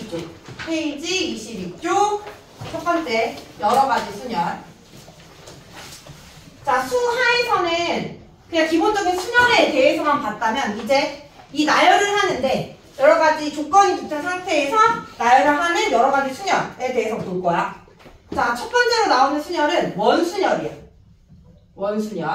22쪽. 페이지 22쪽. 첫 번째, 여러 가지 순열. 자, 수하에서는 그냥 기본적인 순열에 대해서만 봤다면 이제 이 나열을 하는데 여러 가지 조건이 붙은 상태에서 나열을 하는 여러 가지 순열에 대해서 볼 거야. 자, 첫 번째로 나오는 순열은 원순열이야. 원순열.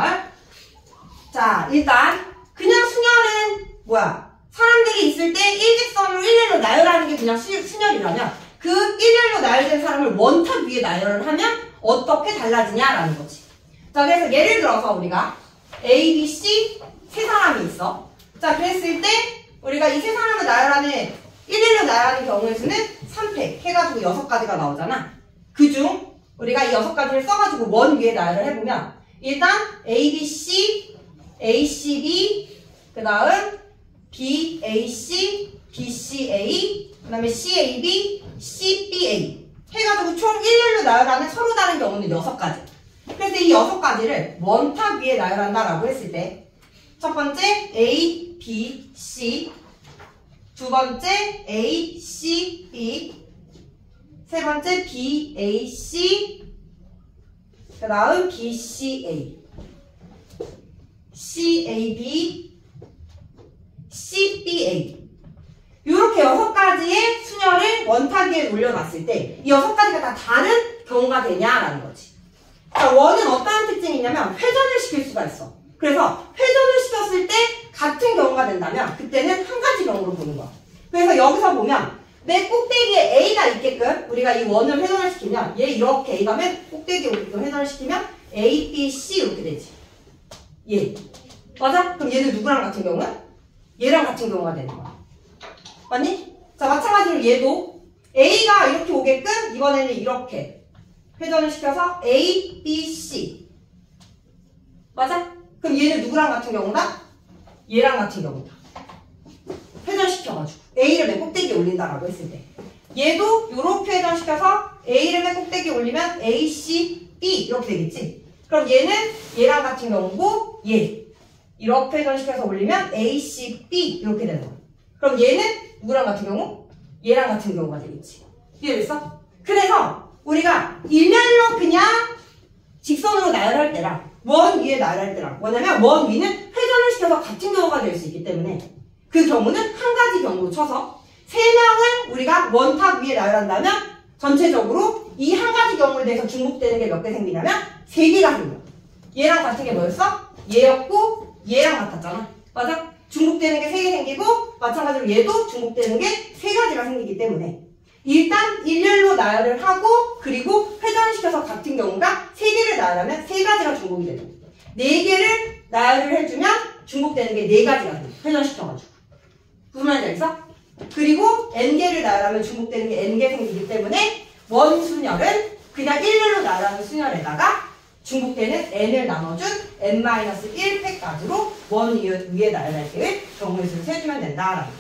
자, 일단 그냥 순열은 뭐야? 사람들이 있을 때 일직선으로 일렬로 나열하는 게 그냥 순열이라면 그 일렬로 나열된 사람을 원탑 위에 나열을 하면 어떻게 달라지냐라는 거지. 자, 그래서 예를 들어서 우리가 A, B, C 세 사람이 있어. 자, 그랬을 때 우리가 이 세 사람을 나열하는 일렬로 나열하는 경우의 수는 3팩 해가지고 6가지가 나오잖아. 그중 우리가 이 6가지를 써가지고 원 위에 나열을 해보면 일단 A, B, C, A, C, B, 그 다음 B, A, C, B, C, A, 그 다음에 C, A, B, C, B, A 해가지고 총 일렬로 나열하는 서로 다른 경우는 6가지. 그래서 이 6가지를 원탑 위에 나열한다라고 했을 때 첫 번째 A, B, C, 두 번째 A, C, B, 세 번째 B, A, C, 그 다음 B, C, A, C, A, B, C, B, A 이렇게 6가지의 순열을 원탑 위에 올려놨을 때 이 6가지가 다 다른 경우가 되냐라는 거지. 자, 원은 어떠한 특징이 있냐면 회전을 시킬 수가 있어. 그래서 회전을 시켰을 때 같은 경우가 된다면 그때는 한 가지 경우로 보는 거야. 그래서 여기서 보면 맨 꼭대기에 A가 있게끔 우리가 이 원을 회전을 시키면 얘 이렇게 A가 맨 꼭대기에 오게끔 회전을 시키면 A, B, C 이렇게 되지. 얘. 맞아? 그럼 얘는 누구랑 같은 경우야? 얘랑 같은 경우가 되는 거야. 맞니? 자, 마찬가지로 얘도 A가 이렇게 오게끔 이번에는 이렇게 회전을 시켜서 A, B, C. 맞아? 그럼 얘는 누구랑 같은 경우다? 얘랑 같은 경우다. 회전시켜가지고 A를 맨 꼭대기에 올린다라고 했을 때 얘도 이렇게 회전시켜서 A를 맨 꼭대기에 올리면 A, C, B 이렇게 되겠지? 그럼 얘는 얘랑 같은 경우고 얘 이렇게 회전시켜서 올리면 A, C, B 이렇게 되는 거야. 그럼 얘는 누구랑 같은 경우? 얘랑 같은 경우가 되겠지. 이해됐어? 그래서 우리가 일렬로 그냥 직선으로 나열할 때랑 원 위에 나열할 때랑 뭐냐면 원 위는 회전을 시켜서 같은 경우가 될 수 있기 때문에 그 경우는 한 가지 경우로 쳐서 3명을 우리가 원탑 위에 나열한다면 전체적으로 이 한 가지 경우에 대해서 중복되는 게 몇 개 생기냐면 3개가 생겨. 얘랑 같은 게 뭐였어? 얘였고 얘랑 같았잖아. 맞아? 중복되는 게 3개 생기고 마찬가지로 얘도 중복되는 게 3가지가 생기기 때문에 일단 일렬로 나열을 하고 그리고 회전시켜서 같은 경우가 3개를 나열하면 3가지가 중복이 되고 4개를 나열을 해주면 중복되는 게 4가지가 돼요. 회전시켜가지고. 무슨 말인지 알겠어? 그리고 n개를 나열하면 중복되는 게 n개 생기기 때문에 원순열은 그냥 일렬로 나열하는 순열에다가 중복되는 n을 나눠준 n-1팩까지로 원 위에 나열할 때의 경우의 수를 세주면 된다라는 거야.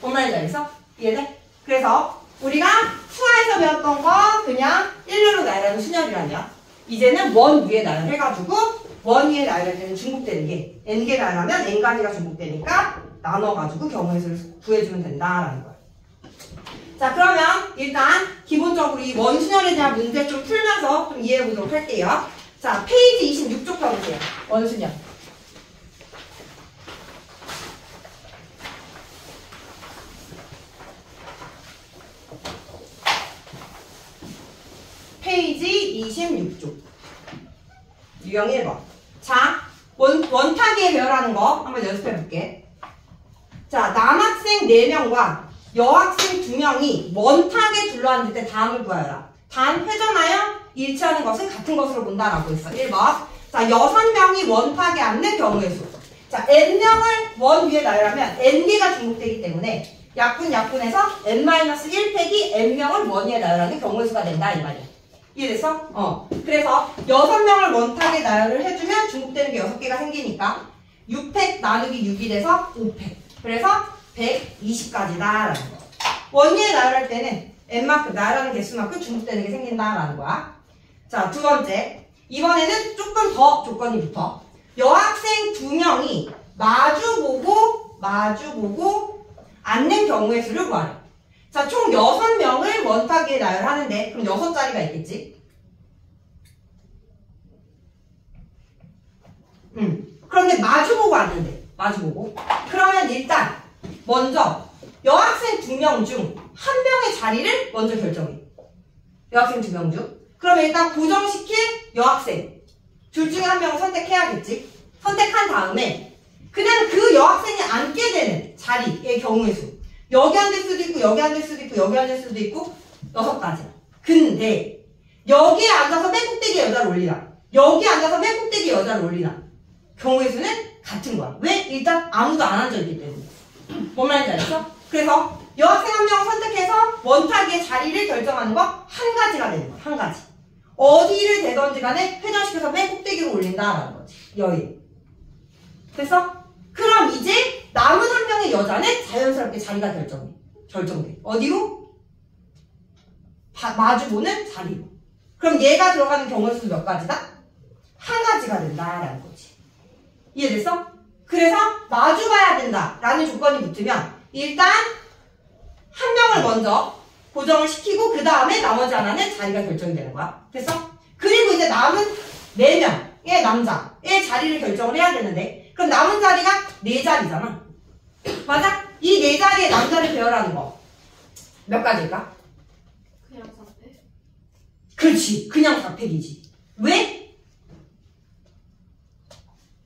뭔 말인지 알겠어? 이해돼? 그래서 우리가 수화에서 배웠던 거 그냥 일렬로 나열하는 순열이라면 이제는 원 위에 나열해가지고 원 위에 나열할 때는 중복되는 게 n개 나열하면 n가지가 중복되니까 나눠가지고 경우의 수를 구해주면 된다라는 거야. 자, 그러면 일단 기본적으로 이 원순열에 대한 문제 좀 풀면서 좀 이해해보도록 할게요. 자, 페이지 26쪽 펴보세요. 원순열. 페이지 26쪽. 유형 1번. 자, 원타기에 배열하는 거 한번 연습해볼게. 자, 남학생 4명과 여학생 2명이 원탁에 둘러앉을 때 다음을 구하여라. 단 회전하여 일치하는 것은 같은 것으로 본다라고 했어. 1번. 자, 6명이 원탁에 앉는 경우의 수. 자, n명을 원 위에 나열하면 n개가 중복되기 때문에 약분해서 n-1팩이 n명을 원 위에 나열하는 경우의 수가 된다 이 말이야. 이해됐어? 그래서 6명을 원탁에 나열을 해주면 중복되는 게 6개가 생기니까 6팩 나누기 6이 돼서 5팩. 그래서 120가지다라는 거. 원위에 나열할 때는 n만큼 나열하는 개수만큼 중복되는 게 생긴다라는 거야. 자, 두 번째. 이번에는 조금 더 조건이 붙어. 여학생 2명이 마주보고 앉는 경우의 수를 구하래. 자, 총 6명을 원탁위에 나열하는데 그럼 6자리가 있겠지? 그런데 마주보고 왔는데 마주보고 그러면 일단 먼저 여학생 2명 중 1명의 자리를 먼저 결정해. 여학생 2명 중. 그러면 일단 고정시킬 여학생 둘 중에 1명을 선택해야겠지? 선택한 다음에 그냥 그 여학생이 앉게 되는 자리의 경우의 수. 여기 앉을 수도 있고 여기 앉을 수도 있고 여기 앉을 수도 있고 6가지. 근데 여기에 앉아서 맨 꼭대기에 여자를 올리라. 여기 앉아서 맨 꼭대기에 여자를 올리라. 경우의 수는 같은 거야. 왜? 일단 아무도 안 앉아있기 때문에. 뭔 말인지 알겠어? 그래서 여학생 1명을 선택해서 원탁위의 자리를 결정하는 거 한 가지가 되는 거야. 한 가지. 어디를 대던지 간에 회전시켜서 맨 꼭대기로 올린다라는 거지. 여인. 됐어? 그럼 이제 남은 1명의 여자는 자연스럽게 자리가 결정돼. 어디로? 마주보는 자리로. 그럼 얘가 들어가는 경우의 수 몇 가지다? 한 가지가 된다라는 거지. 이해됐어? 그래서 마주봐야 된다라는 조건이 붙으면 일단 1명을 먼저 고정을 시키고 그 다음에 나머지 하나는 자리가 결정이 되는 거야. 됐어? 그리고 이제 남은 4명의 남자의 자리를 결정을 해야 되는데 그럼 남은 자리가 4자리잖아. 맞아? 이 4자리의 남자를 배열하는 거 몇 가지일까? 그냥 4팩? 그렇지. 그냥 4팩이지. 왜?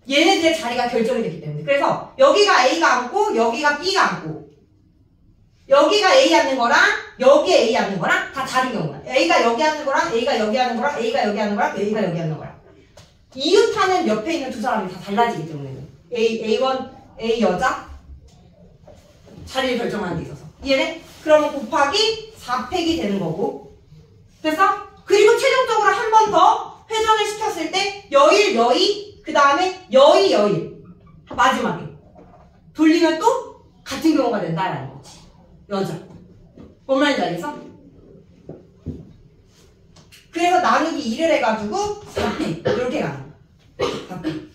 얘네들의 자리가 결정이 됐기 때문에. 그래서 여기가 A가 앉고 여기가 B가 앉고 여기가 A 앉는 거랑 여기에 A 앉는 거랑 다 다른 경우야. A가 여기 앉는 거랑 A가 여기 앉는 거랑 A가 여기 앉는 거랑 A가 여기 앉는 거랑 이웃하는 옆에 있는 두 사람이 다 달라지기 때문에 A1, A 여자 자리를 결정하는 데 있어서 이해돼? 그러면 곱하기 4팩이 되는 거고 됐어? 그리고 최종적으로 한 번 더 회전을 시켰을 때 여일, 여의 그 다음에 여의, 여일 마지막에 돌리면 또 같은 경우가 된다라는 거지. 여자. 뭔 말인지 알겠어? 그래서 나누기 2를 해가지고 4팩 이렇게 가는 거야. 4팩.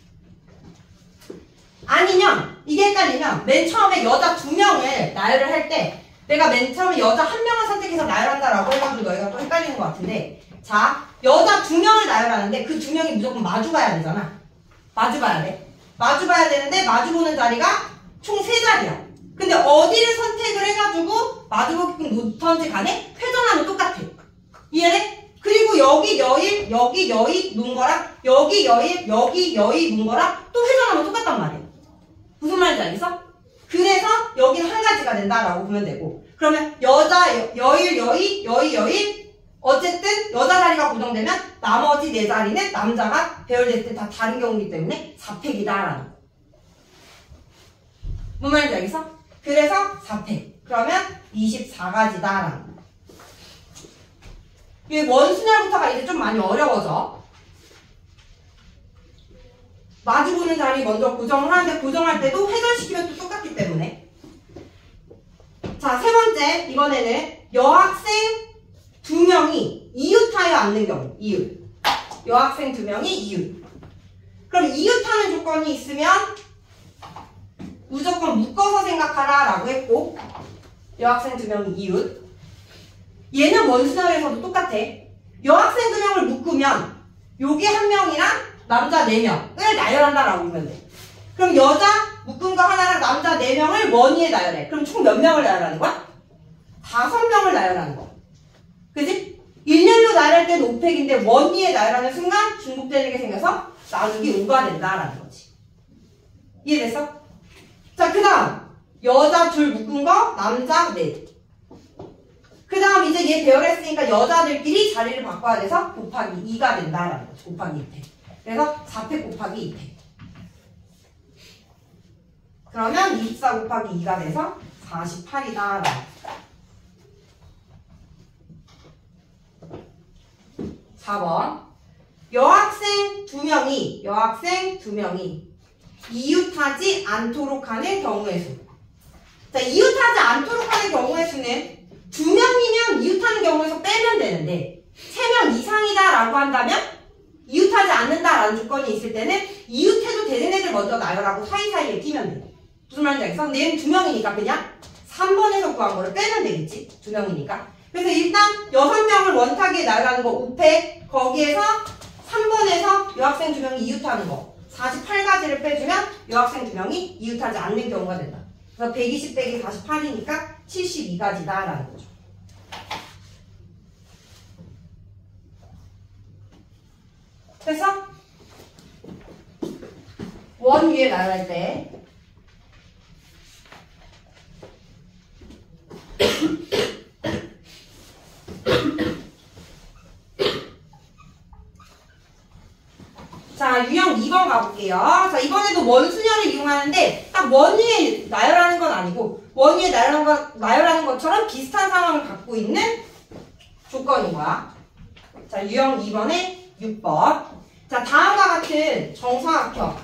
아니면 이게 헷갈리면 맨 처음에 여자 2명을 나열을 할 때 내가 맨 처음에 여자 1명을 선택해서 나열한다라고 해가지고 너희가 또 헷갈리는 것 같은데 자 여자 2명을 나열하는데 그 2명이 무조건 마주봐야 되잖아. 마주봐야 돼. 마주봐야 되는데 마주보는 자리가 총 3자리야. 근데 어디를 선택을 해가지고 마주보게끔 놓던지 간에 회전하면 똑같아. 이해돼? 그리고 여기 여일, 여기 여의 놓은 거랑 여기 여일, 여기 여의 놓은 거랑 또 회전하면 똑같단 말이야. 무슨 말인지 알겠어? 그래서 여기는 한 가지가 된다라고 보면 되고 그러면 여자, 여일, 여의, 여의, 여일 어쨌든 여자 자리가 고정되면 나머지 4자리는 남자가 배열됐을 때 다 다른 경우이기 때문에 4팩이다라는 거. 뭔 말인지 알겠어? 그래서 4팩. 그러면 24가지다라는 거. 이 원순열부터가 이제 좀 많이 어려워져. 마주보는 자리 먼저 고정을 하는데 고정할 때도 회전시키면 또 똑같기 때문에 자, 3번째 이번에는 여학생 2명이 이웃하여 앉는 경우. 이웃. 여학생 2명이 이웃. 그럼 이웃하는 조건이 있으면 무조건 묶어서 생각하라 라고 했고 여학생 2명이 이웃. 얘는 원순열에서도 똑같아. 여학생 2명을 묶으면 여기 1명이랑 남자 4명을 나열한다 라고 보면 돼. 그럼 여자 묶은 거 하나랑 남자 4명을 원위에 나열해. 그럼 총 몇 명을 나열하는 거야? 5명을 나열하는 거야. 그치? 일렬로 나열할 때는 5팩인데 원위에 나열하는 순간 중복되는 게 생겨서 나누기 5가 된다라는 거지. 이해됐어? 자, 그 다음 여자 2 묶은 거 남자 4. 그 다음 이제 얘 배열했으니까 여자들끼리 자리를 바꿔야 돼서 곱하기 2가 된다라는 거지. 곱하기 2팩. 그래서 4팩 곱하기 2팩. 그러면 24 곱하기 2가 돼서 48이다. 4번. 여학생 2명이 이웃하지 않도록 하는 경우의 수. 자, 이웃하지 않도록 하는 경우의 수는 2명이면 이웃하는 경우에서 빼면 되는데 3명 이상이다라고 한다면 이웃하지 않는다라는 조건이 있을 때는 이웃해도 되는 애들 먼저 나열하고 사이사이에 끼면 돼. 무슨 말인지 알겠어? 근데 얘는 2명이니까 그냥 3번에서 구한 거를 빼면 되겠지. 2명이니까. 그래서 일단 6명을 원탁위에 나열하는 거 5팩, 거기에서 3번에서 여학생 2명이 이웃하는 거 48가지를 빼주면 여학생 2명이 이웃하지 않는 경우가 된다. 그래서 120 빼기 48이니까 72가지다라는 거죠. 됐어? 원 위에 나열할 때 자, 유형 2번 가볼게요. 자, 이번에도 원순열을 이용하는데 딱 원 위에 나열하는 건 아니고 원 위에 나열하는 것처럼 비슷한 상황을 갖고 있는 조건인 거야. 자, 유형 2번에 6번. 자, 다음과 같은 정사각형.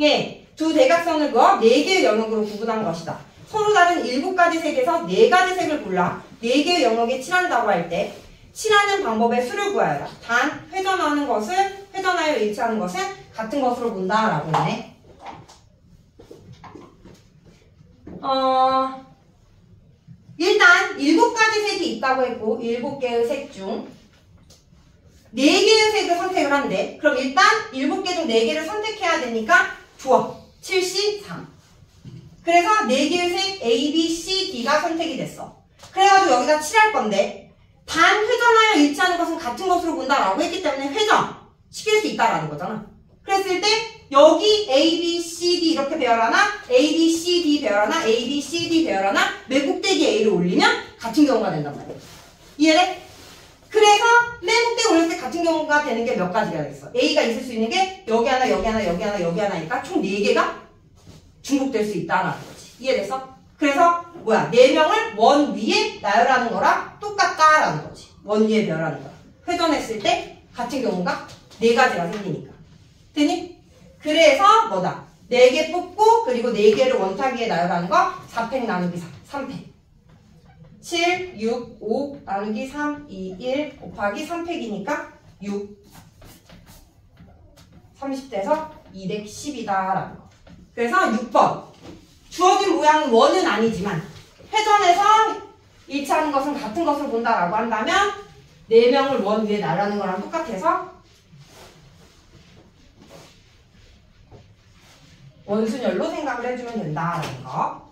예, 두 대각선을 그어 4개의 영역으로 구분한 것이다. 서로 다른 7가지 색에서 4가지 색을 골라 4개의 영역에 칠한다고 할 때 칠하는 방법의 수를 구하여라. 단, 회전하여 일치하는 것은 같은 것으로 본다. 라고 했네. 일단 7가지 색이 있다고 했고 7개의 색 중 4개의 색을 선택을 한대. 그럼 일단 7개 중 4개를 선택해야 되니까 좋아. 73. 그래서 4개의 색 A, B, C, D가 선택이 됐어. 그래가지고 여기다 칠할 건데 단 회전하여 일치하는 것은 같은 것으로 본다라고 했기 때문에 회전 시킬 수 있다라는 거잖아. 그랬을 때 여기 A, B, C, D 이렇게 배열하나 A, B, C, D 배열하나 A, B, C, D 배열하나 맨 꼭대기 A를 올리면 같은 경우가 된단 말이야. 이해돼? 그래서 맨 꼭대기 올릴 때 같은 경우가 되는 게 몇 가지가 있어. A가 있을 수 있는 게 여기 하나, 여기 하나, 여기 하나, 여기 하나니까 총 4개가 중복될 수 있다라는 거지. 이해됐어? 그래서 뭐야? 4명을 원 위에 나열하는 거랑 똑같다라는 거지. 원 위에 배열하는 거랑. 회전했을 때 같은 경우가 4가지가 생기니까. 되니? 그래서 뭐다? 4개 뽑고 그리고 4개를 원탁 위에 나열하는 거 4팩 나누기 3팩. 7, 6, 5 나누기 3, 2, 1 곱하기 3팩이니까 6. 30대에서 210이다라는 거. 그래서 6번. 주어진 모양은 원은 아니지만 회전해서 일치하는 것은 같은 것을 본다라고 한다면 4명을 원 위에 나열하는 거랑 똑같아서 원순열로 생각을 해주면 된다라는 거.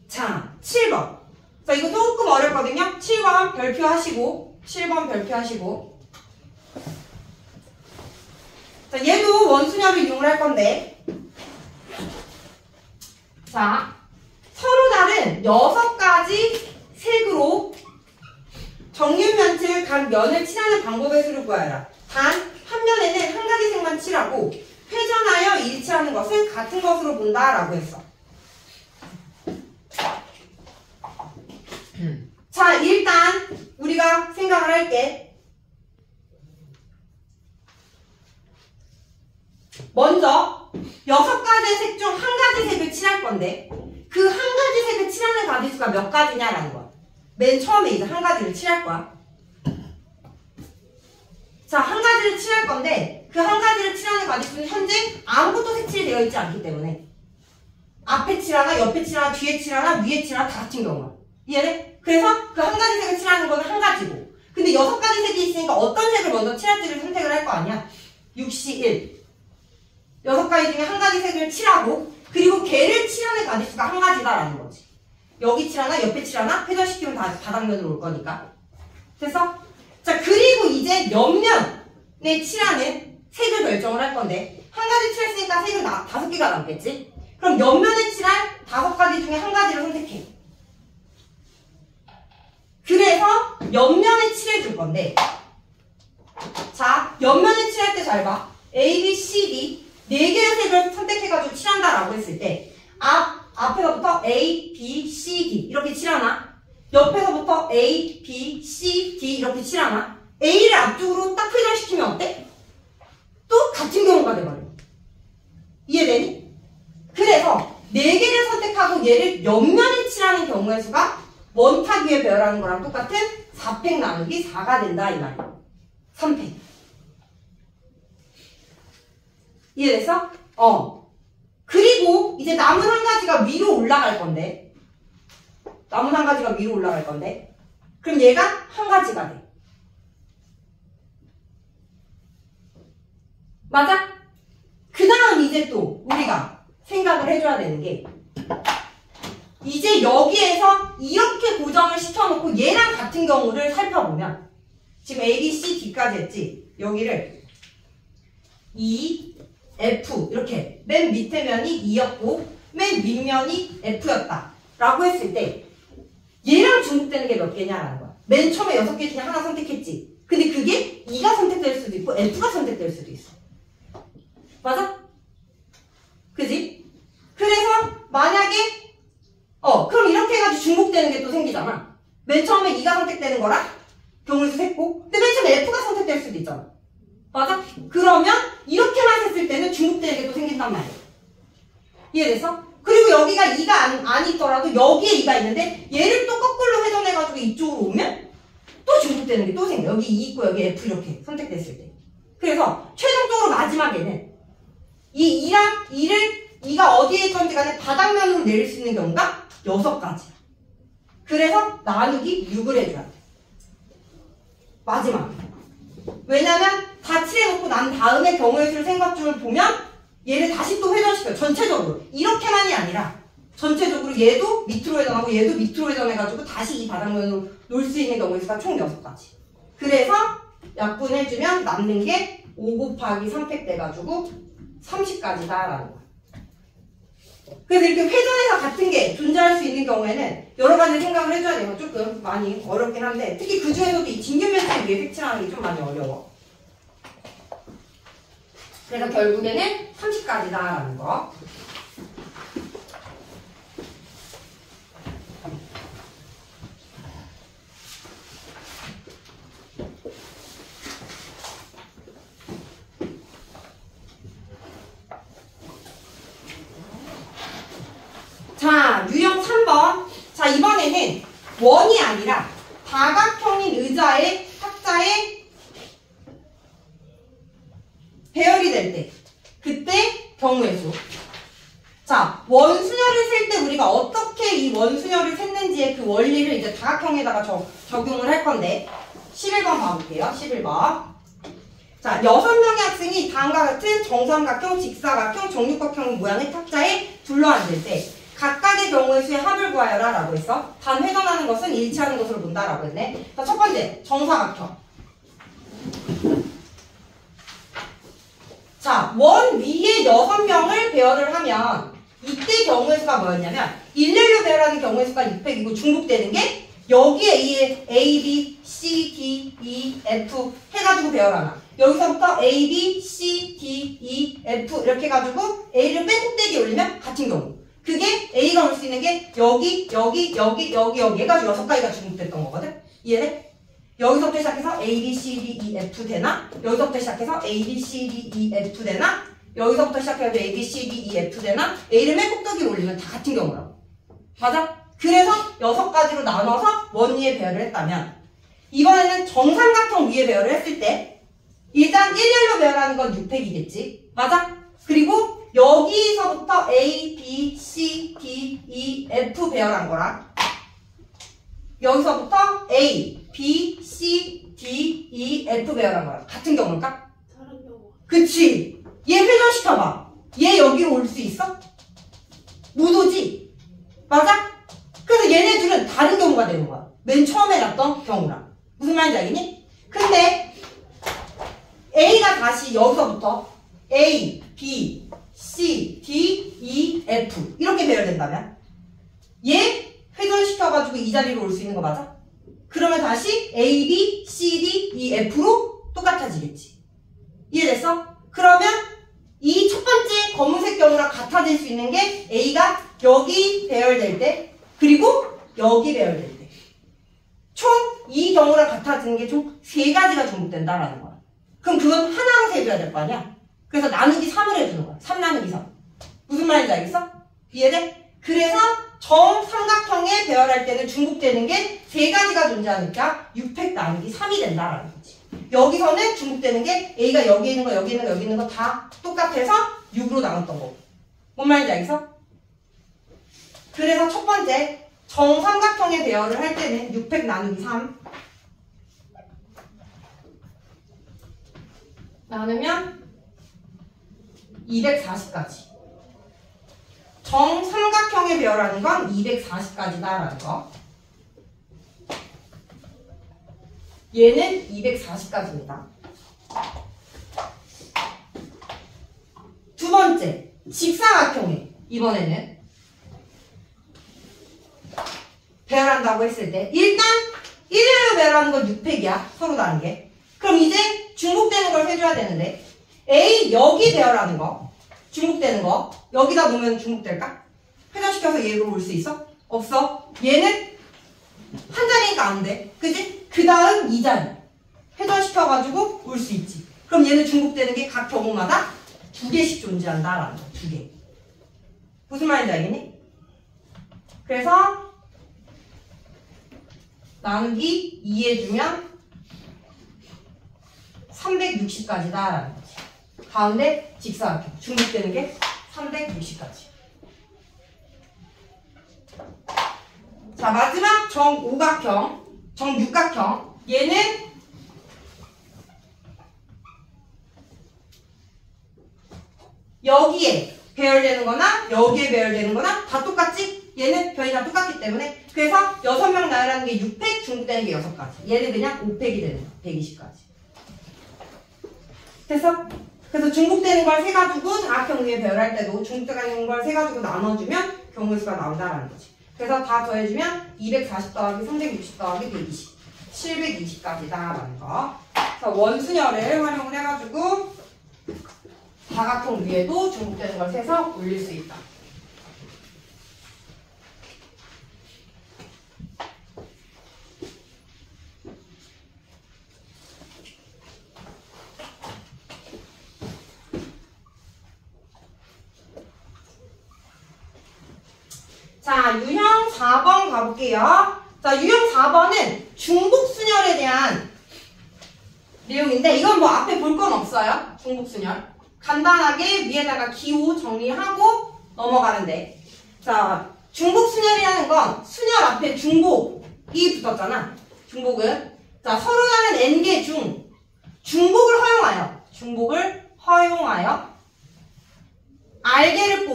자, 7번. 자, 이거 조금 어렵거든요. 7번 별표하시고 7번 별표하시고. 자, 얘도 원순열을 이용을 할 건데. 자, 서로 다른 6가지 색으로 정육면체 각 면을 칠하는 방법의 수를 구하여라. 단, 한 면에는 한 가지 색만 칠하고 회전하여 일치하는 것은 같은 것으로 본다라고 했어. 자, 일단 우리가 생각을 할게. 먼저 6가지 색 중 한 가지 색을 칠할 건데 그 한 가지 색을 칠하는 가지수가 몇 가지냐라는 거야. 맨 처음에 이제 한 가지를 칠할 거야. 자, 한 가지를 칠할 건데 그 한 가지를 칠하는 가지수는 현재 아무것도 색칠이 되어 있지 않기 때문에 앞에 칠하나, 옆에 칠하나, 뒤에 칠하나, 위에 칠하나 다 같은 경우야. 이해돼? 그래서 그 한 가지 색을 칠하는 거는 한 가지고 근데 6가지 색이 있으니까 어떤 색을 먼저 칠할지를 선택을 할 거 아니야. 6시 1 6가지 중에 한 가지 색을 칠하고 그리고 걔를 칠하는 가지수가 한 가지다라는 거지. 여기 칠하나 옆에 칠하나 회전시키면 다 바닥면으로 올 거니까. 됐어? 자, 그리고 이제 옆면에 칠하는 색을 결정을 할 건데 한 가지 칠했으니까 색은 5개가 남겠지. 그럼 옆면에 칠할 5가지 중에 한 가지를 선택해. 그래서 옆면에 칠해줄 건데 자, 옆면에 칠할 때 잘 봐. A, B, C, D 4개의 색을 선택해가지고 칠한다라고 했을 때 앞에서부터 A, B, C, D 이렇게 칠하나? 옆에서부터 A, B, C, D 이렇게 칠하나? A를 앞쪽으로 딱 회전시키면 어때? 또 같은 경우가 돼버려. 이해되니? 그래서 4개를 선택하고 얘를 옆면에 칠하는 경우의 수가 원탁 위에 배열하는 거랑 똑같은 4팩 나누기 4가 된다 이 말이야. 3팩. 이해됐어? 그리고 이제 남은 한 가지가 위로 올라갈 건데. 그럼 얘가 한 가지가 돼. 맞아? 그 다음 이제 또 우리가 생각을 해줘야 되는 게 이제 여기에서 이렇게 고정을 시켜놓고 얘랑 같은 경우를 살펴보면 지금 A, B, C, D까지 했지? 여기를 E, F 이렇게 맨 밑에 면이 E였고 맨 윗면이 F였다 라고 했을 때 얘랑 중복되는 게 몇 개냐라는 거야. 맨 처음에 6개 중에 하나 선택했지? 근데 그게 E가 선택될 수도 있고 F가 선택될 수도 있어. 맞아? 그지? 그래서 만약에 그럼 이렇게 해가지고 중복되는 게 또 생기잖아. 맨 처음에 E가 선택되는 거랑 경우수 셌고 근데 맨 처음에 F가 선택될 수도 있잖아. 맞아? 그러면 이렇게만 했을 때는 중복되는 게 또 생긴단 말이야. 이해됐어? 그리고 여기가 E가 안 있더라도 여기에 E가 있는데 얘를 또 거꾸로 회전해가지고 이쪽으로 오면 또 중복되는 게 또 생겨. 여기 E 있고 여기 F 이렇게 선택됐을 때. 그래서 최종적으로 마지막에는 이 E랑 E를 E가 어디에 있건지 간에 바닥면으로 내릴 수 있는 경우가 6가지야. 그래서 나누기 6을 해줘야 돼. 마지막. 왜냐면 다 칠해놓고 난 다음에 경우의 수를 생각 중을 보면 얘를 다시 또 회전시켜요. 전체적으로. 이렇게만이 아니라 전체적으로 얘도 밑으로 회전하고 얘도 밑으로 회전해가지고 다시 이 바닥면으로 놓을 수 있는 경우의 수가 총 6가지. 그래서 약분해주면 남는 게 5 곱하기 3팩 돼가지고 30까지다 라는 거야. 그래서 이렇게 회전해서 같은 게 존재할 수 있는 경우에는 여러 가지 생각을 해줘야 돼요. 조금 많이 어렵긴 한데 특히 그 중에서도 이 진균면체 위에 색칠하는 게 좀 많이 어려워. 그래서 결국에는 30까지다 라는 거. 자, 유형 3번. 자, 이번에는 원이 아니라 다각형인 의자의 탁자에 배열이 될 때, 그때 경우의 수. 자, 원수열을 셀 때 우리가 어떻게 이 원수열을 셌는지의 그 원리를 이제 다각형에다가 적용을 할 건데 11번 봐볼게요. 11번. 자, 6명의 학생이 다음과 같은 정삼각형, 직사각형, 정육각형 모양의 탁자에 둘러앉을 때 각각의 경우의 수의 합을 구하여라 라고 했어. 단 회전하는 것은 일치하는 것으로 본다 라고 했네. 자, 첫 번째 정사각형. 자, 원 위에 6명을 배열을 하면 이때 경우의 수가 뭐였냐면 일렬로 배열하는 경우의 수가 600이고 중복되는 게 여기에 이 A, B, C, D, E, F 해가지고 배열하나. 여기서부터 A, B, C, D, E, F 이렇게 해가지고 A를 뺀 꼭대기에 올리면 같은 경우. 그게 A가 올 수 있는 게 여기 해가지고 6가지가 중복됐던 거거든? 이해돼? 여기서부터 시작해서 A, B, C, D, E, F 되나? 여기서부터 시작해서 A, B, C, D, E, F 되나? 여기서부터 시작해서 A, B, C, D, E, F 되나? A를 맨 꼭대기에 올리면 다 같은 경우라고. 맞아? 그래서 6가지로 나눠서 원 위에 배열을 했다면 이번에는 정삼각형 위에 배열을 했을 때 일단 일렬로 배열하는 건 6팩이겠지? 맞아? 그리고 여기서부터 A, B, C, D, E, F 배열한 거랑 여기서부터 A, B, C, D, E, F 배열한 거랑 같은 경우일까? 다른 경우. 그치? 얘 회전시켜봐. 얘 여기로 올 수 있어? 못 오지? 맞아? 그래서 얘네 둘은 다른 경우가 되는 거야. 맨 처음에 났던 경우랑. 무슨 말인지 알겠니? 근데 A가 다시 여기서부터 A, B, C, D, E, F 이렇게 배열된다면 얘 회전시켜가지고 이 자리로 올 수 있는 거 맞아? 그러면 다시 A, B, C, D, E, F로 똑같아지겠지. 이해됐어? 그러면 이 첫 번째 검은색 경우랑 같아질 수 있는 게 A가 여기 배열될 때 그리고 여기 배열될 때 총 이 경우랑 같아지는 게 총 3가지가 중복된다라는 거야. 그럼 그건 하나로 세줘야 될 거 아니야? 그래서 나누기 3을 해주는 거야. 3 나누기 3. 무슨 말인지 알겠어? 이해돼? 그래서 정삼각형에 배열할 때는 중복되는 게 3가지가 존재하니까 6팩 나누기 3이 된다라는 거지. 여기서는 중복되는 게 A가 여기 있는 거, 여기 있는 거, 여기 있는 거 다 똑같아서 6으로 나눴던 거고. 뭔 말인지 알겠어? 그래서 첫 번째 정삼각형의 배열을 할 때는 600 나누기 3 나누면 240까지. 정삼각형의 배열하는 건 240까지다라는 거. 얘는 240까지입니다. 두 번째, 직사각형의 이번에는 배열한다고 했을 때 일단 1일로 배열하는 건 600이야. 서로 다른 게. 그럼 이제 중복되는 걸 해줘야 되는데 A 여기 배열하는 거 중복되는 거 여기다 놓으면 중복될까? 회전시켜서 얘로 올 수 있어? 없어. 얘는 한 자리니까 안 돼. 그지? 그 다음 이 자리 회전시켜가지고 올 수 있지. 그럼 얘는 중복되는 게 각 경우마다 2개씩 존재한다라는 거. 2개. 무슨 말인지 알겠니? 그래서 나누기 2 해주면 360까지다라는 거지. 가운데 직사각형. 중복되는 게 360까지. 자, 마지막 정오각형, 정육각형. 얘는 여기에 배열되는 거나 여기에 배열되는 거나 다 똑같지? 얘는 변이 다 똑같기 때문에. 그래서 6명 나열하는 게 6팩, 중복되는 게 6가지. 얘는 그냥 5팩이 되는 거야. 120까지. 됐어? 그래서 중복되는 걸 세가지고 다각형 위에 배열할 때도 중복되는 걸 세가지고 나눠주면 경우의 수가 나온다라는 거지. 그래서 다 더해주면 240 더하기 360 더하기 120 720까지다라는 거. 그래서 원순열을 활용을 해가지고 다각형 위에도 중복되는 걸 세서 올릴 수 있다. 자, 유형 4번 가볼게요. 자, 유형 4번은 중복순열에 대한 내용인데 이건 뭐 앞에 볼 건 없어요. 중복순열. 간단하게 위에다가 기호 정리하고 넘어가는데, 자, 중복순열이라는 건 순열 앞에 중복이 붙었잖아. 중복은 자 서로 다른 n개 중 중복을 허용하여 알개를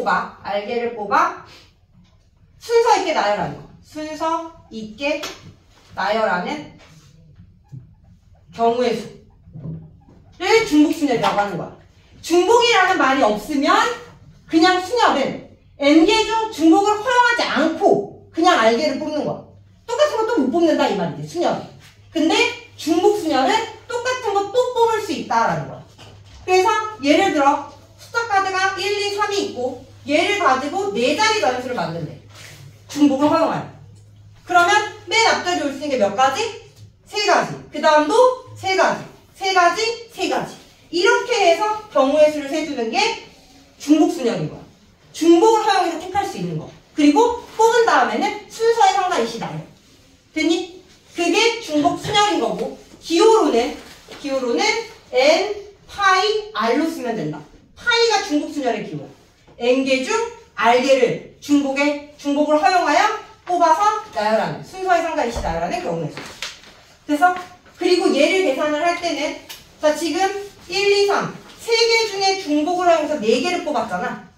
뽑아 순서 있게 나열하는 거. 순서 있게 나열하는 경우의 수를 중복순열이라고 하는 거야. 중복이라는 말이 없으면 그냥 순열은 n개 중 중복을 허용하지 않고 그냥 알개를 뽑는 거야. 똑같은 거 또 못 뽑는다 이 말이지, 순열은. 근데 중복순열은 똑같은 거 또 뽑을 수 있다라는 거야. 그래서 예를 들어 숫자 카드가 1, 2, 3이 있고 얘를 가지고 4자리 변수를 만든대. 중복을 허용하여. 그러면 맨 앞자리에 올 수 있는 게 몇 가지? 3가지. 그 다음도 3가지. 3가지, 3가지. 이렇게 해서 경우의 수를 세주는 게 중복순열인 거야. 중복을 허용해서 택할 수 있는 거. 그리고 뽑은 다음에는 순서의 상가 이시 나요. 됐니? 그게 중복순열인 거고, 기호로는 n, 파이, r로 쓰면 된다. 파이가 중복순열의 기호야. n개 중 r개를 중복을 허용하여 뽑아서 나열하는, 순서의 상가 이시 나열하는 경우의 수. 그래서 그리고 얘를 계산을 할 때는, 자 지금 1, 2, 3 3개 중에 중복을 허용해서 4개를 뽑았잖아.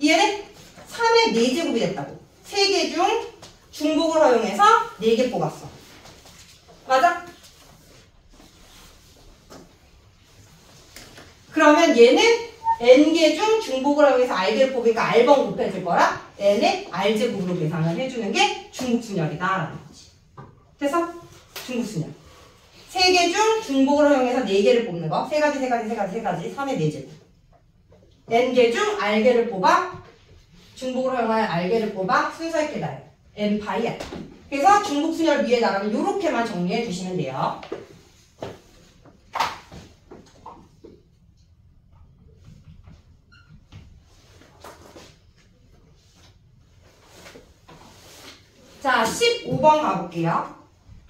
얘는 3의 4제곱이 됐다고. 3개 중 중복을 허용해서 4개 뽑았어. 맞아? 그러면 얘는 n개 중 중복을 허용해서 r개를 뽑으니까 r번 곱해줄 거라 n의 r제곱으로 계산을 해주는 게 중복순열이다 라는 거지. 그래서 중복순열. 3개 중 중복을 허용해서 4개를 뽑는 거. 3가지, 3의 4제곱. n개 중 r개를 뽑아 중복을 허용하여 r개를 뽑아 순서 있게 나요. n 파이 r. 그래서 중복순열 위에 나가면 이렇게만 정리해 주시면 돼요. 자, 15번 가볼게요.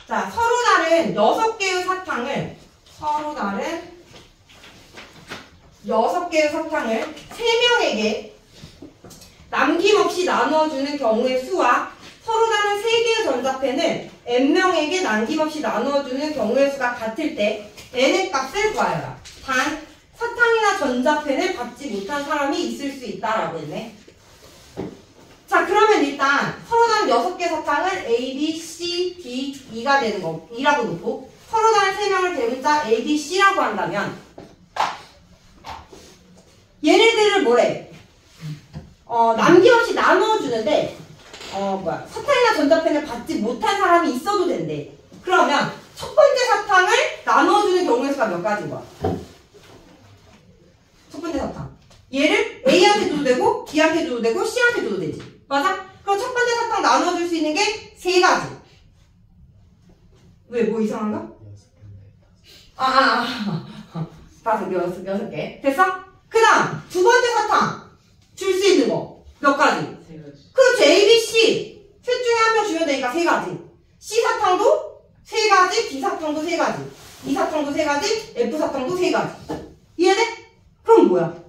자, 서로 다른 6개의 사탕을 서로 다른 6개의 사탕을 3명에게 남김없이 나누어주는 경우의 수와 서로 다른 3개의 전자펜을 n명에게 남김없이 나누어주는 경우의 수가 같을 때 n의 값을 구하여라. 단, 사탕이나 전자펜을 받지 못한 사람이 있을 수 있다라고 했네. 자, 그러면 일단 서로 다른 6개 사탕을 A, B, C, D, E가 되는 거, E라고 놓고 서로 다른 3명을 대문자 A, B, C라고 한다면 얘네들을 뭐래? 남김없이 나누어주는데 사탕이나 전자펜을 받지 못한 사람이 있어도 된대. 그러면 첫 번째 사탕을 나누어주는 경우의 수가 몇 가지인 거야? 첫 번째 사탕. 얘를 A한테 줘도 되고 B한테 줘도 되고 C한테 줘도 되지. 맞아? 그럼 첫 번째 사탕 나누어줄 수 있는 게 3가지. 왜? 뭐 이상한가? 6 개. 됐어? 그 다음 두 번째 사탕 줄 수 있는 거 몇 가지? 3가지. 그렇지. A, B, C 셋 중에 한 명 주면 되니까 3가지. C 사탕도 3가지, D 사탕도 3가지, E 사탕도 3가지, F 사탕도 3가지. 이해돼? 그럼 뭐야?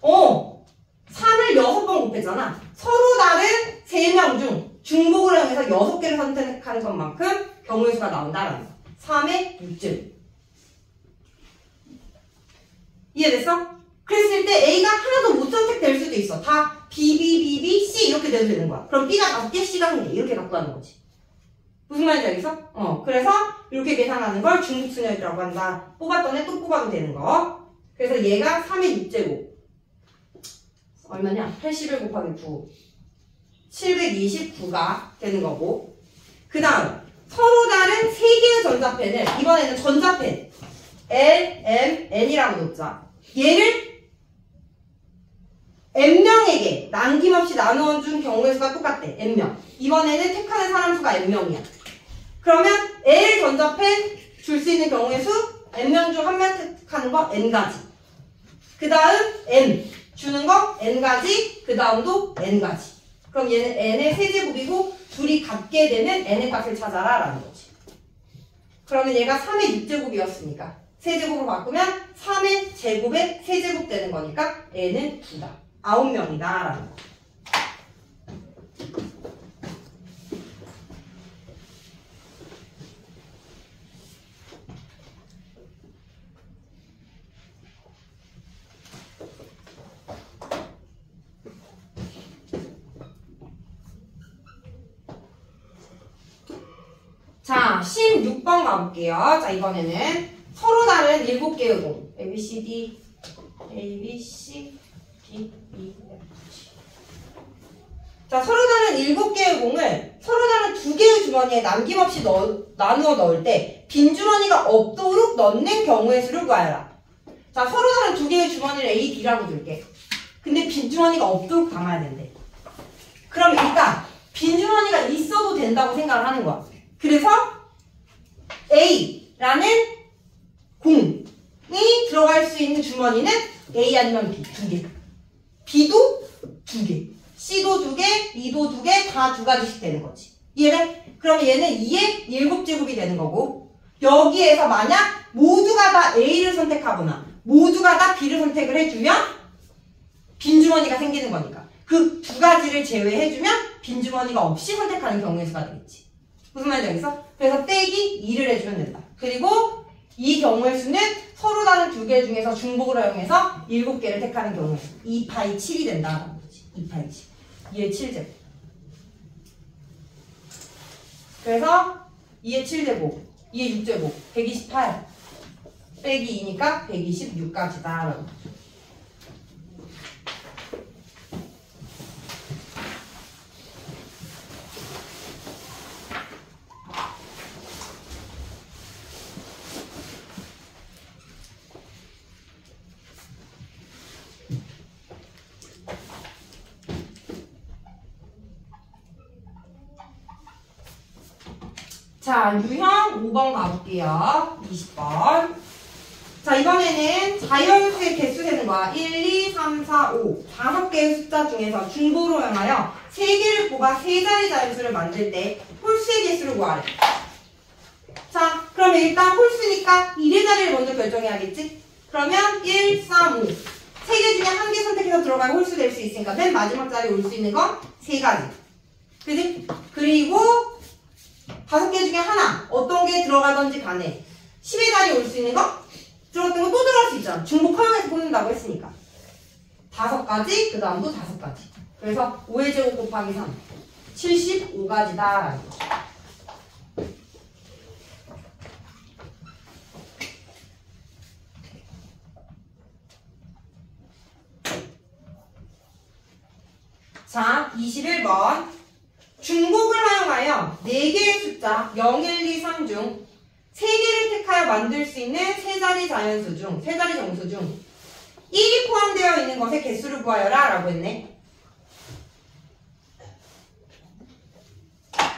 3을 6번 곱했잖아. 서로 다른 3명 중 중복을 이용해서 6개를 선택하는 것만큼 경우의 수가 나온다라는 거. 3의 6점. 이해됐어? 그랬을 때 A가 하나도 못 선택될 수도 있어. 다 B, B, B, B, C 이렇게 돼도 되는 거야. 그럼 B가 5개, C가 1개 이렇게 갖고 가는 거지. 무슨 말인지 알겠어? 그래서 이렇게 계산하는 걸 중복순열이라고 한다. 뽑았던 애 또 뽑아도 되는 거. 그래서 얘가 3의 6제곱. 얼마냐? 81 곱하기 9. 729가 되는 거고. 그 다음 서로 다른 3개의 전자펜을 이번에는 전자펜 L, M, N이라고 놓자. 얘를 N명에게 남김없이 나누어준 경우의 수가 똑같대. N명. 이번에는 택하는 사람 수가 N명이야. 그러면 L 전자펜 줄 수 있는 경우의 수 N명 중 한 명 택하는 거 N가지. 그 다음 N 주는 거 N가지. 그 다음도 N가지. 그럼 얘는 N의 세제곱이고 둘이 같게 되는 N의 값을 찾아라 라는 거지. 그러면 얘가 3의 6제곱이었으니까 세제곱으로 바꾸면 3의 제곱에 세제곱 되는 거니까 N은 2다. 9명이다 라는 거. 자, 16번 가볼게요. 자, 이번에는 서로 다른 7개의 공. A, B, C, D, A, B, C, D, E, F, G. 자, 서로 다른 7개의 공을 서로 다른 2개의 주머니에 남김없이 나누어 넣을 때 빈 주머니가 없도록 넣는 경우의 수를 구하여라. 자, 서로 다른 2개의 주머니를 A, B라고 둘게. 근데 빈 주머니가 없도록 담아야 된대. 그럼 일단 빈 주머니가 있어도 된다고 생각을 하는 거야. 그래서 A라는 공이 들어갈 수 있는 주머니는 A 아니면 B 2개. B도 2개. C도 2개, E도 2개, 다 2가지씩 되는 거지. 이해돼? 그러면 얘는 2의 7제곱이 되는 거고 여기에서 만약 모두가 다 A를 선택하거나 모두가 다 B를 선택을 해주면 빈 주머니가 생기는 거니까 그 2가지를 제외해주면 빈 주머니가 없이 선택하는 경우의 수가 되겠지. 무슨 말인지 알겠어? 그래서 빼기 2를 해주면 된다. 그리고 이 경우의 수는 서로 다른 2개 중에서 중복을 이용해서 7개를 택하는 경우에 2파이 7이 된다라는 거지. 2파이 7. 2의 7제곱. 그래서 2의 7제곱, 2의 6제곱, 128 빼기 2니까 126까지다. 자, 유형 5번 가볼게요. 20번. 자, 이번에는 자연수의 개수 세는 거야. 1, 2, 3, 4, 5. 5개의 숫자 중에서 중복으로 이용하여 3개를 뽑아 3자리 자연수를 만들 때 홀수의 개수를 구하래. 자, 그러면 일단 홀수니까 1의 자리를 먼저 결정해야겠지? 그러면 1, 3, 5. 3개 중에 한 개 선택해서 들어가야 홀수 될 수 있으니까 맨 마지막 자리에 올 수 있는 건 3가지. 그지? 그리고 5개 중에 하나. 어떤 게 들어가든지 간에 10의 자리에 올 수 있는 거? 들어갔던 거 또 들어갈 수 있잖아. 중복 허용해서 뽑는다고 했으니까. 5가지, 그 다음도 5가지. 그래서 5의 제곱 곱하기 3. 75가지다. 자, 21번. 중복을 활용하여 4개의 숫자 0, 1, 2, 3 중 3개를 택하여 만들 수 있는 세 자리 자연수 중, 세 자리 정수 중 1이 포함되어 있는 것의 개수를 구하여라 라고 했네.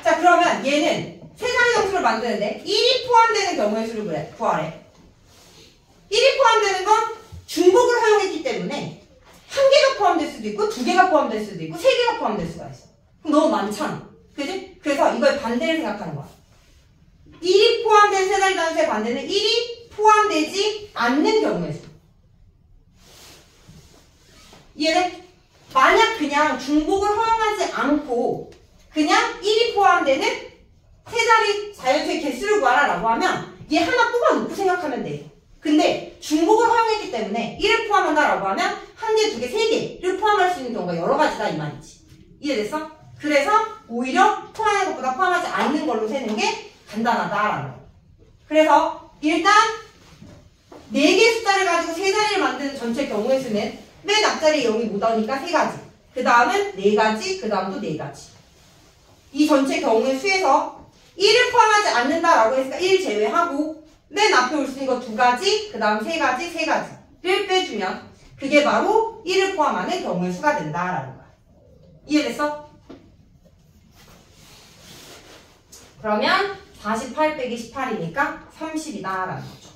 자, 그러면 얘는 세 자리 정수를 만드는데 1이 포함되는 경우의 수를 구하래. 1이 포함되는 건 중복을 활용했기 때문에 한 개가 포함될 수도 있고 2개가 포함될 수도 있고 3개가 포함될 수가 있어. 그럼 너무 많잖아. 그지? 그래서 이걸 반대를 생각하는 거야. 1이 포함된 세 자리 단수의 반대는 1이 포함되지 않는 경우의 수. 이해돼? 만약 그냥 중복을 허용하지 않고 그냥 1이 포함되는 세 자리 자연수의 개수를 구하라 라고 하면 얘 하나 뽑아놓고 생각하면 돼. 근데 중복을 허용했기 때문에 1을 포함한다라고 하면 한 개, 두 개, 세 개를 포함할 수 있는 경우가 여러 가지다 이 말이지. 이해됐어? 그래서 오히려 포함하는 것보다 포함하지 않는 걸로 세는 게 간단하다라는 거. 그래서 일단 4개 숫자를 가지고 세 자리를 만드는 전체 경우의 수는 맨 앞자리에 0이 못 나오니까 3가지. 그 다음은 4가지, 그 다음도 4가지. 이 전체 경우의 수에서 1을 포함하지 않는다라고 했으니까 1 제외하고 맨 앞에 올 수 있는 거 2가지, 그 다음 3가지, 3가지를 빼주면 그게 바로 1을 포함하는 경우의 수가 된다라는 거야. 이해됐어? 그러면 48 빼기 18이니까 30이다라는 거죠.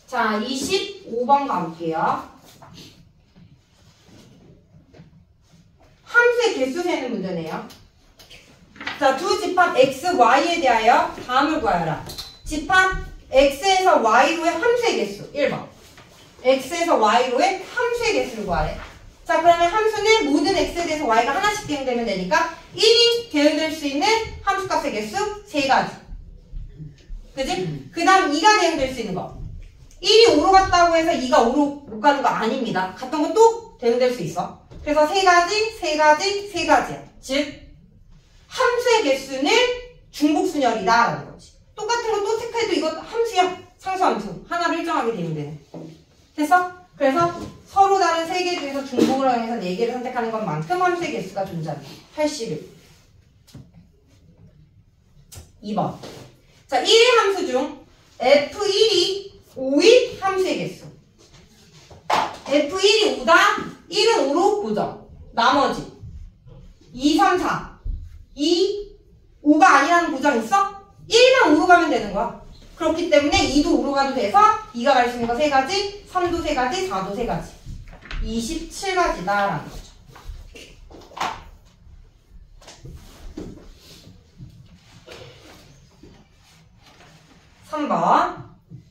자, 25번 가볼게요. 함수의 개수 세는 문제네요. 자, 두 집합 x, y에 대하여 다음을 구하여라. 집합 x에서 y로의 함수의 개수 1번. x에서 y로의 함수의 개수를 구하래. 자, 그러면 함수는 모든 x에 대해서 y가 하나씩 대응되면 되니까 1이 대응될 수 있는 함수값의 개수 3가지. 그지? 그 다음 2가 대응될 수 있는 거. 1이 5로 갔다고 해서 2가 5로 못 가는 거 아닙니다. 갔던 거 또 대응될 수 있어. 그래서 3가지, 3가지, 3가지야. 즉 함수의 개수는 중복순열이다라는 거지. 똑같은 거 또 체크해도 이거 함수야. 상수함수. 하나를 일정하게 대응되는. 됐어? 그래서 서로 다른 3개 중에서 중복을 활용해서 4개를 선택하는 것만큼 함수의 개수가 존재합니다. 81. 2번. 자, 1의 함수 중 F1이 5인 함수의 개수. F1이 5다. 1은 5로 고정. 나머지 2, 3, 4. 5가 아니라는 보장 있어? 1만 5로 가면 되는 거야. 그렇기 때문에 2도 5로 가도 돼서 2가 갈 수 있는 거 3가지, 3도 3가지, 4도 3가지. 27가지다라는 거죠. (3번)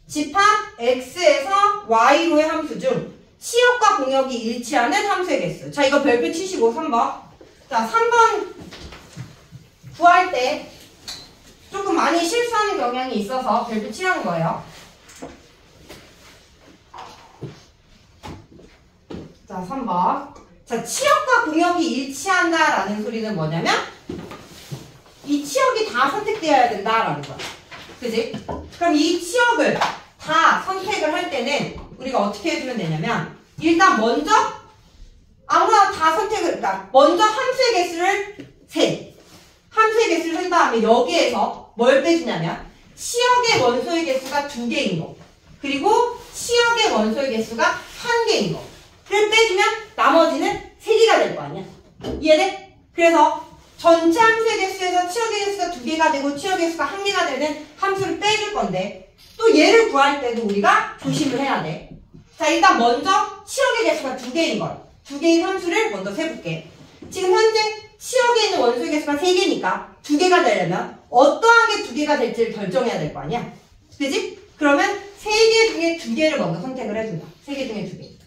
집합 x에서 y로의 함수 중 치역과 공역이 일치하는 함수의 개수. 자, 이거 별표 치시고 3번. 자, 3번 구할 때 조금 많이 실수하는 경향이 있어서 별표 치라는 거예요. 자, 3번. 자, 치역과 공역이 일치한다라는 소리는 뭐냐면 이 치역이 다 선택되어야 된다라는 거야. 그지? 그럼 이 치역을 다 선택을 할 때는 우리가 어떻게 해주면 되냐면 일단 먼저 아무나 다 선택을, 그러니까 먼저 함수의 개수를 세. 함수의 개수를 센 다음에 여기에서 뭘 빼주냐면 치역의 원소의 개수가 2개인 거, 그리고 치역의 원소의 개수가 1개인 거를 빼주면 나머지는 3개가 될 거 아니야. 이해돼? 그래서 전체 함수의 개수에서 치역의 개수가 2개가 되고 치역의 개수가 1개가 되는 함수를 빼줄 건데 또 얘를 구할 때도 우리가 조심을 해야 돼. 자, 일단 먼저 치역의 개수가 2개인 걸. 2개인 함수를 먼저 세볼게. 지금 현재 치역에 있는 원소의 개수가 3개니까 2개가 되려면 어떠한 게 2개가 될지를 결정해야 될 거 아니야? 그지? 그러면 3개 중에 2개를 먼저 선택을 해준다. 3개 중에 2개.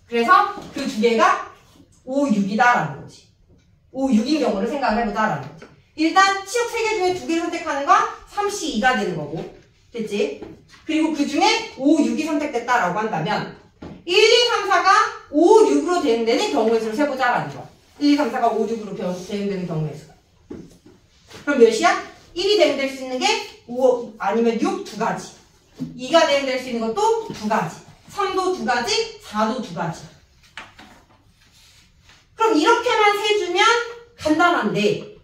그래서 그 2개가 5, 6이다라는 거지. 5, 6인 경우를 생각을 해보자라는 거지. 일단 치역 3개 중에 2개를 선택하는 건 3C2가 되는 거고. 됐지? 그리고 그 중에 5, 6이 선택됐다라고 한다면 1, 2, 3, 4가 5, 6으로 대응되는 경우의 수를 세보자라는 거야. 1, 2, 3, 4가 5, 6으로 대응되는 경우의 수. 그럼 몇이야? 1이 대응될 수 있는 게 5 아니면 6 두 가지. 2가 대응될 수 있는 것도 두 가지. 3도 두 가지, 4도 두 가지. 그럼 이렇게만 세주면 간단한데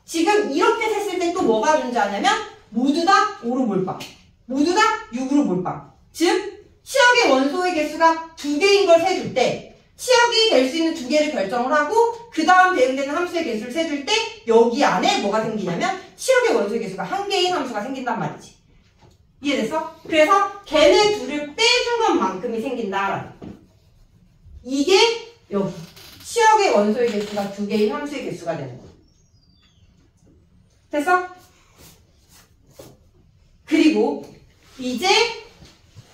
지금 이렇게 셌을 때 또 뭐가 존재하냐면 모두 다 5로 몰빵. 모두 다 6으로 몰빵. 즉 치역의 원소의 개수가 2개인 걸 세줄 때 치역이 될 수 있는 2개를 결정을 하고 그 다음 대응되는 함수의 개수를 세줄 때 여기 안에 뭐가 생기냐면 치역의 원소의 개수가 1개인 함수가 생긴단 말이지. 이해됐어? 그래서 걔네 둘을 빼준 것만큼이 생긴다라는 거야. 이게 여기 치역의 원소의 개수가 2개인 함수의 개수가 되는 거야. 됐어? 그리고 이제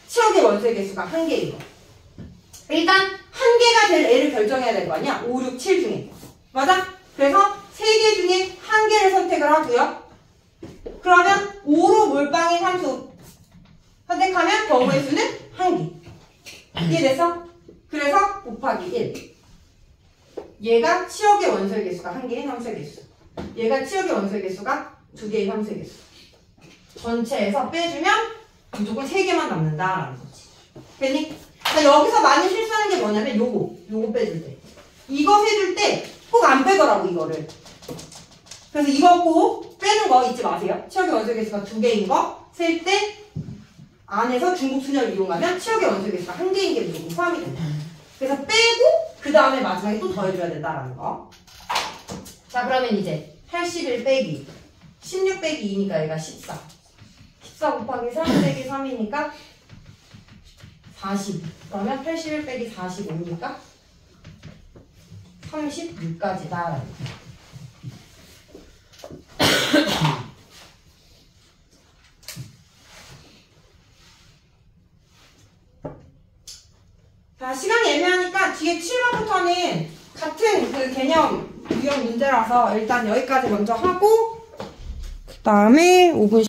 치역의 원소의 개수가 1개인 거. 일단 1개가 될 애를 결정해야 될 거 아니야? 5, 6, 7 중에. 맞아? 그래서 3개 중에 1개를 선택을 하고요. 그러면 5로 몰빵인 함수 선택하면 경우의 수는 1개. 이해됐어? 그래서 곱하기 1. 얘가 치역의 원소의 개수가 1개인 함수의 개수. 얘가 치역의 원소의 개수가 2개인 함수의 개수. 전체에서 빼주면 무조건 3개만 남는다라는 거지. 됐니? 자, 여기서 많이 실수하는 게 뭐냐면 요거 빼줄 때. 이거 세줄 때 꼭 안 빼더라고, 이거를. 그래서 이거 꼭 빼는 거 잊지 마세요. 치역의 원소의 개수가 2개인 거 셀 때 안에서 중국순열을 이용하면 치역의 원소의 개수가 1개인 게 무조건 포함이 된다. 그래서 빼고 그 다음에 마지막에 또 더해줘야 된다라는 거. 자, 그러면 이제 81 빼기 16 빼기 2니까 얘가 14. 14 곱하기 3 빼기 3이니까 40. 그러면 81 빼기 45니까 36까지다. 자, 시간이 애매하니까 뒤에 7번부터는 같은 그 개념 유형 문제라서 일단 여기까지 먼저 하고 그 다음에 5분